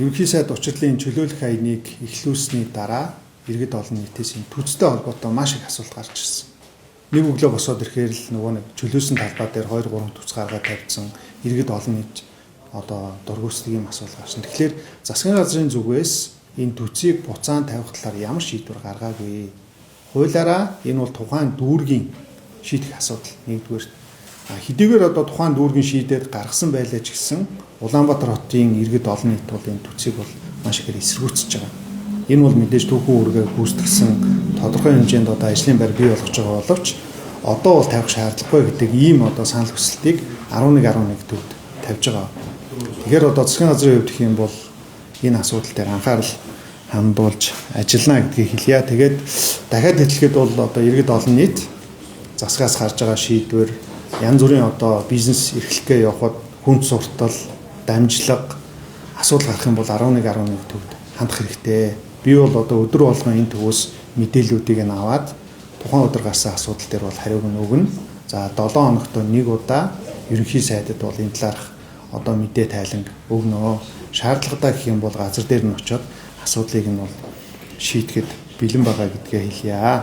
ерөнхий сайд учрлын чөлөөлөх хаяныг эхлүүлсний дараа иргэд олон нийтээс энэ төцтэй холбоотой маш их асуулт гарч ирсэн. Нэг өглөө босоод ирэхээр л нөгөө нэг чөлөөсөн талбай дээр 2-3 төц гаргаад тавьсан иргэд олон нийт одоо дургуусдаг юм асуулт гарсан. Тэгэхээр засгийн газрын зүгээс энэ төцийг буцаан тавих талаар ямар шийдвэр гаргаагүй. Хуулиараа энэ бол тухайн дүүргийн шийдэх асуудал нэгдүгээр. Хэдийгээр одоо тухайн дүүргийн шийдээд гаргасан байлаа ч гэсэн Улаанбаатар хотын иргэд олон нийт бол энэ төцийг бол маш ихээр эсэргүүцэж байгаа. Энэ бол мэдээж түүхэн үүргээ гүйцэтгсэн тодорхой хэмжээнд одоо ажлын байр бий болгож байгаа боловч одоо бол тавих шаардлагагүй гэдэг ийм одоо санал хүсэлтийг 11 төвд тавьж байгаа. Тэгэхээр одоо засгийн газрын хувьд гэх юм бол энэ асуудал дээр анхаарал хандуулж ажиллана гэдгийг хэлье. Тэгээд дахиад хэлэхэд бол одоо иргэд олон нийт засгаас гарч байгаа шийдвэр янз бүрийн одоо бизнес эрхлэхээ явахад хүн суртал, дамжлага асуудал гарах юм бол 11 төвд хандах хэрэгтэй. Би бол одоо өдөр болгон энэ төвөөс мэдээллүүдийг нь аваад тухайн өдөр гарсан асуудал дээр бол хариуг нь өгнө. За 7 хоногт нэг удаа ерөнхий сайдад бол энэ талаарх одоо мэдээ тайланг өгнө. Шаардлагатай гэх юм бол газар дээр нь очиод асуудлыг нь бол шийдэхэд бэлэн байгаа гэдгээ хэлье.